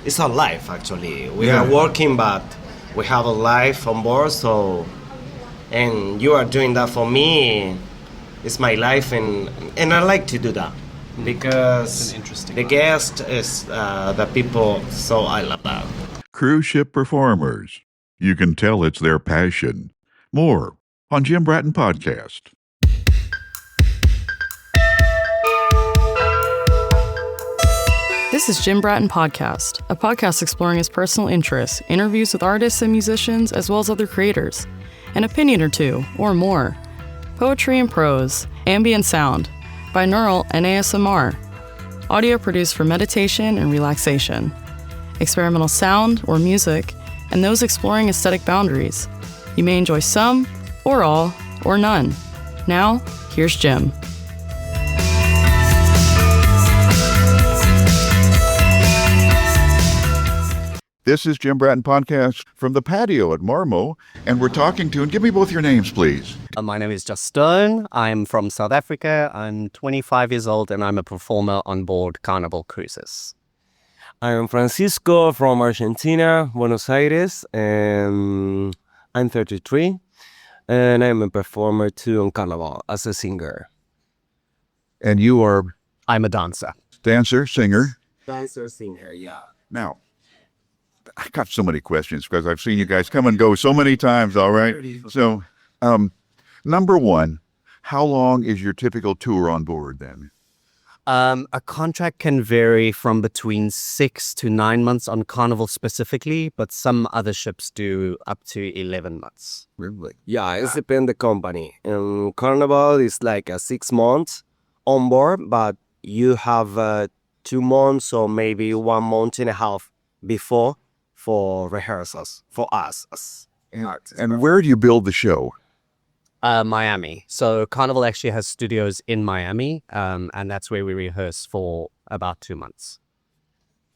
it's a life actually. We are working, but we have a life on board. So, and you are doing that for me. It's my life, and I like to do that because the guest is the people. So I love that. Cruise ship performers. You can tell it's their passion. More on Jim Bratton Podcast. This is Jim Bratton Podcast, a podcast exploring his personal interests, interviews with artists and musicians, as well as other creators, an opinion or two, or more, poetry and prose, ambient sound, binaural and ASMR, audio produced for meditation and relaxation, experimental sound or music, and those exploring aesthetic boundaries. You may enjoy some, or all, or none. Now, here's Jim. This is Jim Bratton Podcast from the patio at Marmo, and we're talking to, and give me both your names, please. My name is Justone. I'm from South Africa. I'm 25 years old, and I'm a performer on board Carnival Cruises. I'm Francisco from Argentina, Buenos Aires, and I'm 33, and I'm a performer too on Carnival as a singer. And you are? I'm a dancer. Dancer, singer. Dancer, singer, yeah. Now, I got so many questions because I've seen you guys come and go so many times, all right? So, number one, how long is your typical tour on board then? A contract can vary from between 6 to 9 months on Carnival specifically, but some other ships do up to 11 months. Really? Yeah, it depends the company. Carnival is like a 6 months on board, but you have 2 months or maybe 1 month and a half before for rehearsals for us as artists. And where do you build the show? Miami. So Carnival actually has studios in Miami, and that's where we rehearse for about 2 months.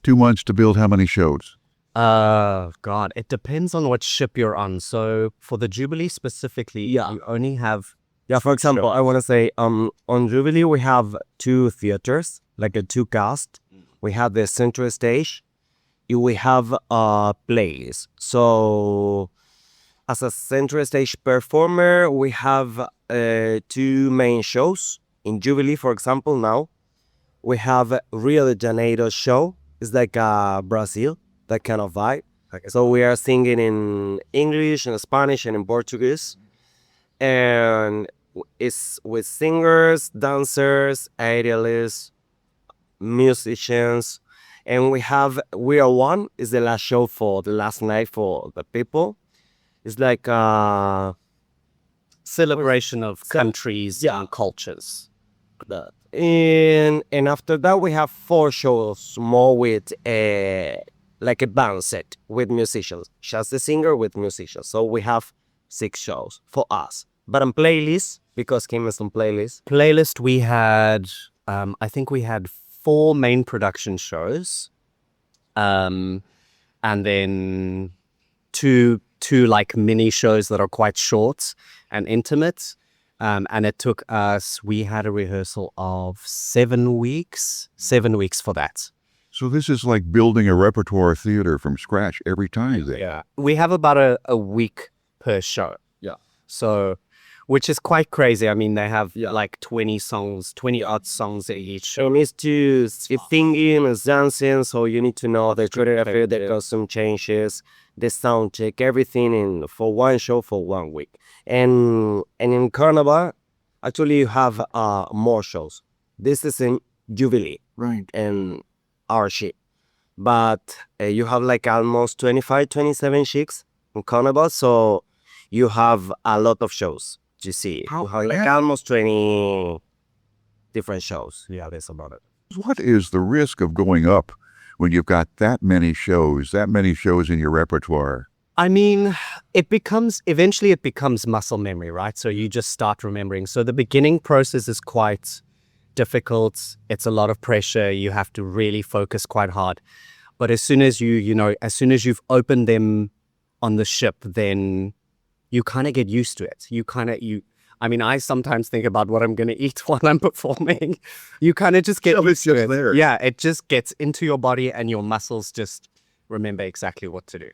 2 months to build how many shows? God, it depends on what ship you're on. So for the Jubilee specifically, you only have... Yeah, for example, I want to say on Jubilee we have 2 theaters, like a 2 cast. We have the central stage. We have plays. So as a central stage performer, we have 2 main shows. In Jubilee, for example, now we have Rio de Janeiro show. It's like Brazil, that kind of vibe. So we are singing in English and Spanish and in Portuguese. And it's with singers, dancers, aerialists, musicians. And We Are One is the last show for the last night for the people. It's like a celebration of countries and cultures. And after that, we have 4 shows more with like a band set with musicians. Just the singer with musicians. So we have 6 shows for us. But on playlist, because Kim is on playlist, we had, I think we had 4 main production shows, and then two like mini shows that are quite short and intimate. And it took us, we had a rehearsal of 7 weeks for that. So this is like building a repertoire theater from scratch every time then? Yeah. We have about a week per show. Yeah. So, which is quite crazy. I mean, they have like 20 odd songs each show. It needs to singing and dancing, so you need to know the choreography, the costume changes, the sound check, everything for one show for 1 week. And in Carnival, actually you have more shows. This is in Jubilee, Right. and our ship. But you have like almost 25, 27 ships in Carnival, so you have a lot of shows. You see, you have like almost 20 different shows. Yeah, that's about it. What is the risk of going up when you've got that many shows in your repertoire? I mean, eventually it becomes muscle memory, right? So you just start remembering. So the beginning process is quite difficult. It's a lot of pressure. You have to really focus quite hard. But as soon as you've opened them on the ship, then you kind of get used to it. I sometimes think about what I'm going to eat while I'm performing. You kind of just get used to it. There. Yeah, it just gets into your body and your muscles just remember exactly what to do.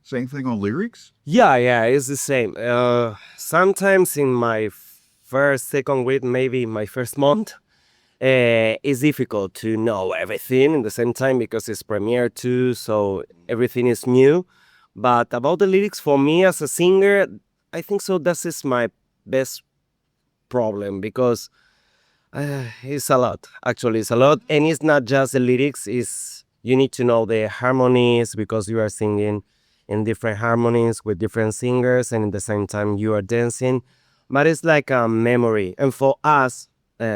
Same thing on lyrics? Yeah, it's the same. Sometimes in my first, second week, maybe my first month, it's difficult to know everything in the same time because it's premiere too, so everything is new. But about the lyrics, for me as a singer, I think so. This is my best problem because it's a lot. Actually, it's a lot, and it's not just the lyrics. It's you need to know the harmonies because you are singing in different harmonies with different singers, and at the same time you are dancing. But it's like a memory, and for us,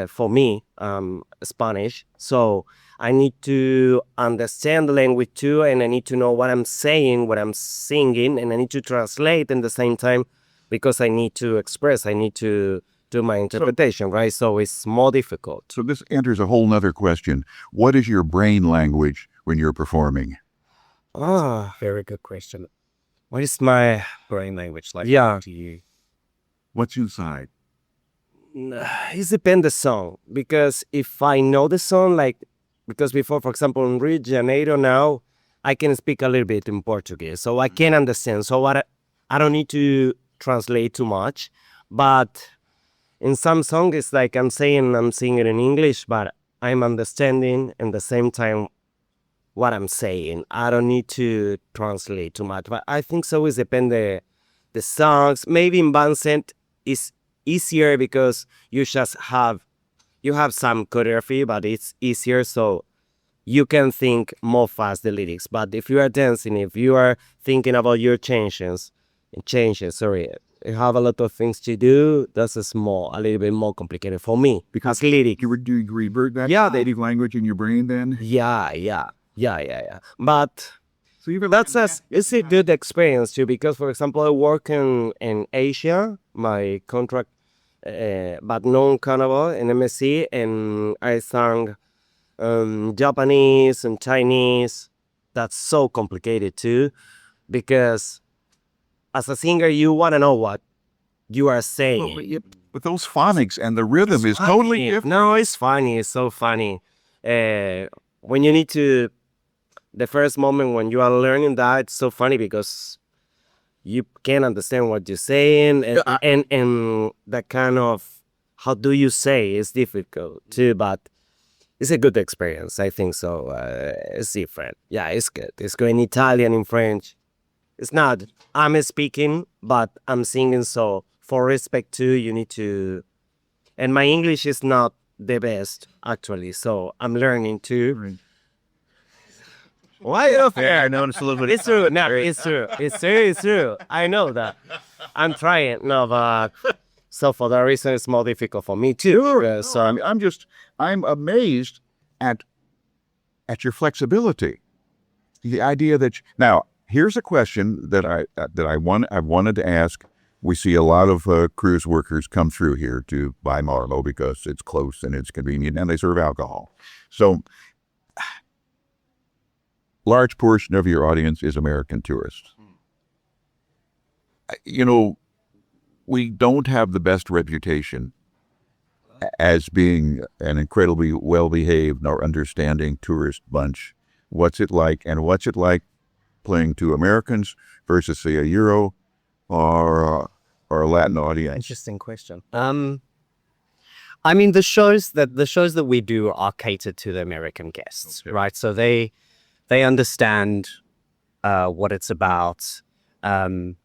for me, Spanish. So I need to understand the language too, and I need to know what I'm saying, what I'm singing, and I need to translate in the same time because I need to express. I need to do my interpretation, right? So it's more difficult. So this enters a whole nother question. What is your brain language when you're performing? Ah, Very good question. what is my Brain language, like Yeah. to you. What's inside? it depends the song because if I know the song, like because before, for example, in Rio de Janeiro now, I can speak a little bit in Portuguese, so I can understand. So I don't need to translate too much, but in some songs it's like I'm singing in English, but I'm understanding at the same time what I'm saying. I don't need to translate too much, but I think so. It depends the songs. Maybe in Vincent is easier because you have some choreography, but it's easier, so you can think more fast the lyrics. But if you are dancing, if you are thinking about your sorry, you have a lot of things to do. That's a little bit more complicated for me because lyrics. Do you revert that Yeah. native language in your brain then? Yeah. But So you've it's a good experience too because, for example, I work in Asia, my contract, but non Carnival in MSC, and I sang Japanese and Chinese. That's so complicated too because as a singer, you want to know what you are saying. But those phonics and the rhythm is totally different. No, it's funny. It's so funny. When you need to, the first moment when you are learning that, it's so funny because you can't understand what you're saying, and that kind of how do you say is difficult too. But it's a good experience. I think so. It's different. Yeah, it's good. It's good in Italian, in French. It's not. I'm speaking, but I'm singing. So for respect too, you need to. And my English is not the best actually, so I'm learning too. Why up there? I noticed a little bit. It's true. No, it's true. It's true. I know that. I'm trying. No, but so for that reason, it's more difficult for me too. So I'm amazed at your flexibility. The idea that now here's a question that I've wanted to ask. We see a lot of cruise workers come through here to buy Marmo because it's close and it's convenient and they serve alcohol. So large portion of your audience is American tourists. You know, we don't have the best reputation as being an incredibly well-behaved or understanding tourist bunch. What's it like? And what's it like playing to Americans versus, say, a Euro or a Latin audience? Interesting question. I mean, the shows that we do are catered to the American guests, right? So they understand what it's about, and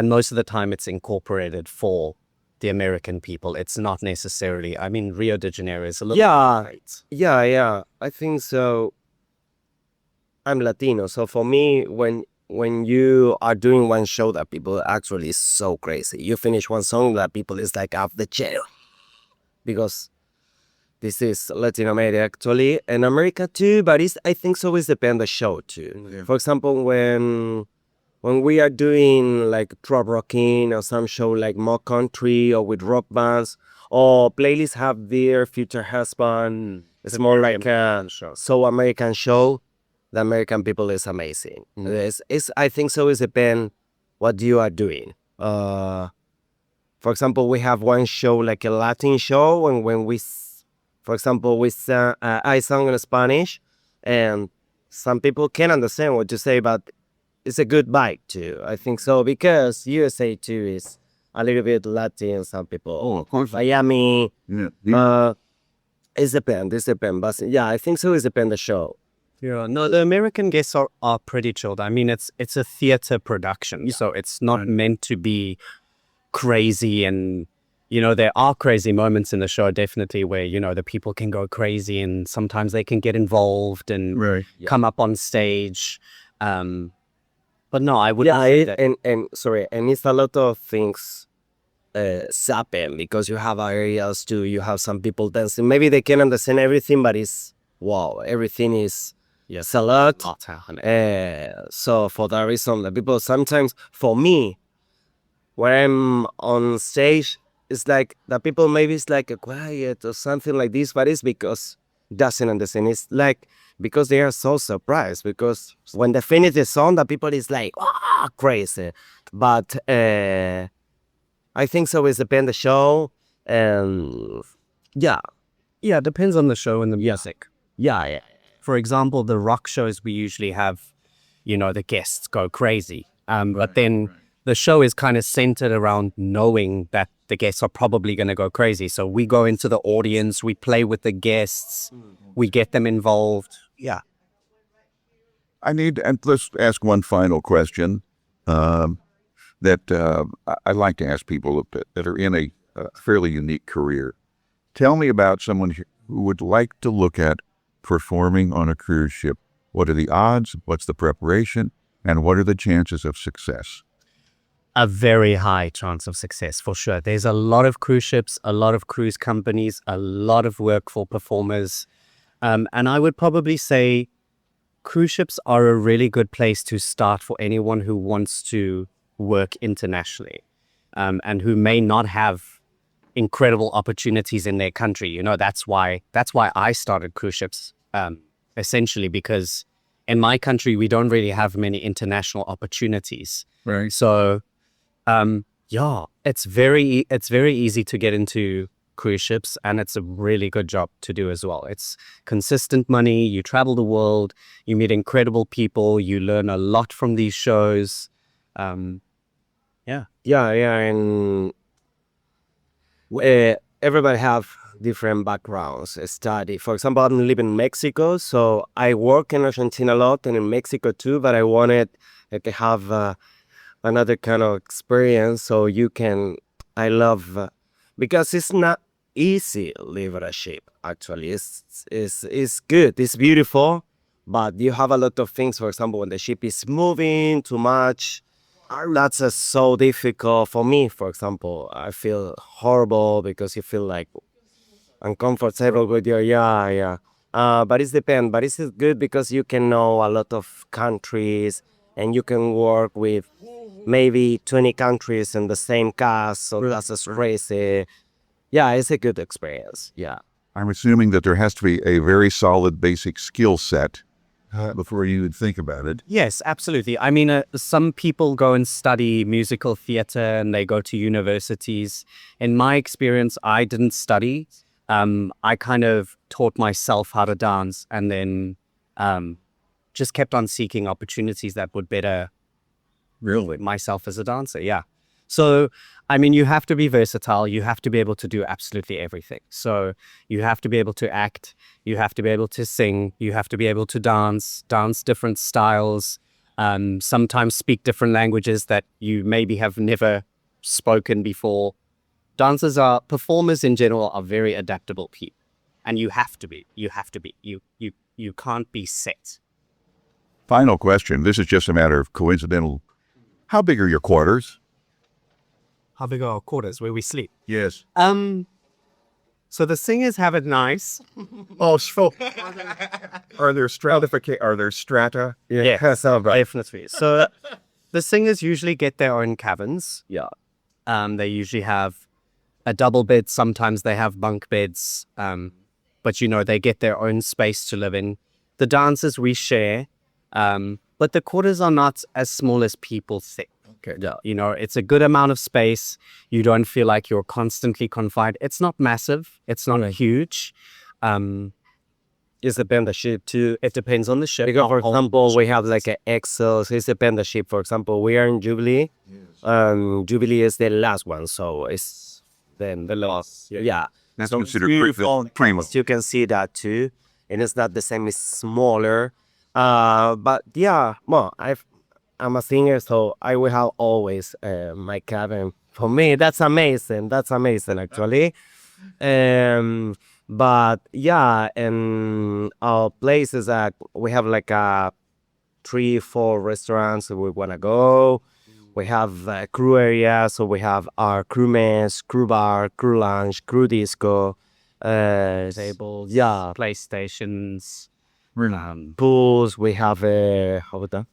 most of the time it's incorporated for the American people. It's not necessarily. I mean, Rio de Janeiro is a little. Yeah. I think so. I'm Latino, so for me, when you are doing one show that people actually is so crazy, you finish one song that people is like off the chair because this is Latin America actually and America too, but I think so it depends on the show too. Yeah. For example, when we are doing like trop rocking or some show like more country or with rock bands or playlists have their future husband, it's more like a so American show. The American people is amazing. It's I think so. It depends what you are doing. For example, we have one show like a Latin show, and when for example, I sang in Spanish, and some people can understand what you say, but it's a good bite too. I think so because USA too is a little bit Latin. Some people, Oh, of course. Miami. Yeah. It's depends. But yeah, I think so. It's depend the show. Yeah, no, the American guests are pretty chilled. I mean, it's a theater production, so it's not meant to be crazy. And, you know, there are crazy moments in the show, definitely, where, you know, the people can go crazy and sometimes they can get involved and Right. come up on stage. But no, I wouldn't Yeah, say that. and it's a lot of things happen because you have areas too. You have some people dancing. Maybe they can understand everything, but it's wow, everything is it's a lot. So for that reason, the people sometimes, for me, when I'm on stage, it's like the people maybe it's like a quiet or something like this, but it's because doesn't understand. It's like because they are so surprised because when they finish the song, the people is like crazy. But I think so. It's depend the show, and yeah, Yeah, it depends on the show and the music. yeah. For example, the rock shows we usually have, you know, the guests go crazy. But then the show is kind of centered around knowing that the guests are probably going to go crazy. So we go into the audience, we play with the guests, we get them involved. Yeah. And let's ask one final question that I like to ask people that are in a fairly unique career. Tell me about someone who would like to look at performing on a cruise ship. What are the odds? What's the preparation? And what are the chances of success? A very high chance of success, for sure. There's a lot of cruise ships, a lot of cruise companies, a lot of work for performers. And I would probably say cruise ships are a really good place to start for anyone who wants to work internationally, and who may not have incredible opportunities in their country. You know, that's why I started cruise ships, essentially because in my country we don't really have many international opportunities. Right. So yeah, it's very easy to get into cruise ships, and it's a really good job to do as well. It's consistent money. You travel the world, you meet incredible people, you learn a lot from these shows. Yeah, and everybody have different backgrounds. Study, for example, I'm living in Mexico, so I work in Argentina a lot and in Mexico too. But I wanted to have another kind of experience, so you can. I love because it's not easy live on a ship. Actually, it's good. It's beautiful, but you have a lot of things. For example, when the ship is moving too much. That's so difficult for me. For example, I feel horrible because you feel like uncomfortable with your but it's depend. But it's good because you can know a lot of countries and you can work with maybe 20 countries in the same cast. So that's just crazy. Yeah, it's a good experience. Yeah. I'm assuming that there has to be a very solid basic skill set before you would think about it. Yes, absolutely. I mean, some people go and study musical theater and they go to universities. In my experience, I didn't study. I kind of taught myself how to dance, and then just kept on seeking opportunities that would better myself as a dancer. Yeah. So, I mean, you have to be versatile. You have to be able to do absolutely everything. So you have to be able to act. You have to be able to sing. You have to be able to dance different styles, sometimes speak different languages that you maybe have never spoken before. Performers in general are very adaptable people. And you have to be. You can't be set. Final question. This is just a matter of coincidental. How big are your quarters? How big are our quarters where we sleep? Yes. So the singers have it nice. Oh, so are there strata? Yeah, definitely. So the singers usually get their own cabins. Yeah. They usually have a double bed. Sometimes they have bunk beds. But you know, they get their own space to live in. The dancers we share, but the quarters are not as small as people think. Okay. Yeah. You know, it's a good amount of space. You don't feel like you're constantly confined. It's not massive. It's not huge. It depends the ship too. It depends on the ship. Because, for example, we have like an Excel. So it depends the ship. For example, we are in Jubilee. Jubilee is the last one, so it's then the last. Yeah. That's So considered beautiful. primo. You can see that too, and it's not the same. It's smaller. But yeah, well, I'm a singer, so I will have always my cabin. For me, that's amazing. That's amazing, actually. But yeah, and our places that we have like 3-4 restaurants that we wanna go. We have a crew area, so we have our crew mess, crew bar, crew lounge, crew disco, Tables, yeah, PlayStations, pools. We have a how about that?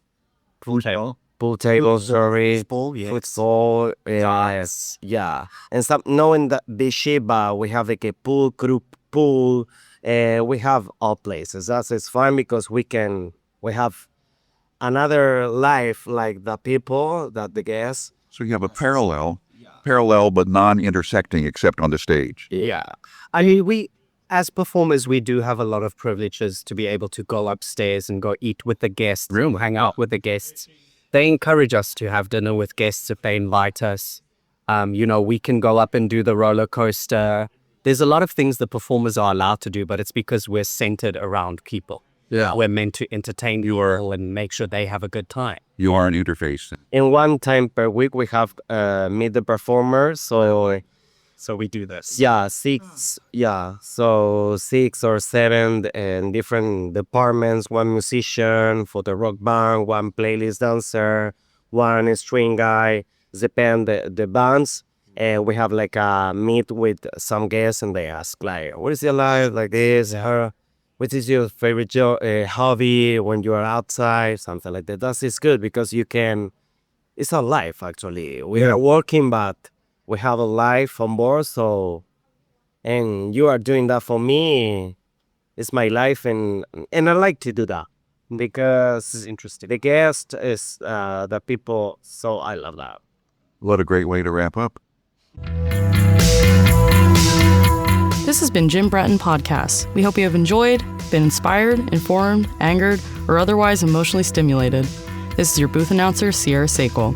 pool table. Pool tables, sorry, Football, yes. futsal, yes, yeah. And some knowing that the Shiba, we have like a pool, group pool. We have all places. That's it's fun because we have another life like the people that the guests. So you have a parallel but non-intersecting except on the stage. Yeah. I mean, we, as performers, we do have a lot of privileges to be able to go upstairs and go eat with the guests, hang out with the guests. They encourage us to have dinner with guests if they invite us. We can go up and do the roller coaster. There's a lot of things the performers are allowed to do, but it's because we're centered around people. Yeah. We're meant to entertain people and make sure they have a good time. You are an interface. In one time per week, we have meet the performers. So we do this. Yeah, 6. Yeah, so 6 or 7 and different departments. One musician for the rock band, one playlist dancer, one string guy. Depend the bands. And we have like a meet with some guests, and they ask like, "What is your life like this? What is your favorite hobby when you are outside?" Something like that. That is good because you can. It's a life actually. We are working, but we have a life on board. So, and you are doing that for me. It's my life, and I like to do that because This is interesting. the guest is the people. So I love that. What a great way to wrap up. This has been Jim Bratton Podcast. We hope you have enjoyed, been inspired, informed, angered, or otherwise emotionally stimulated. This is your booth announcer, Sierra Sakel.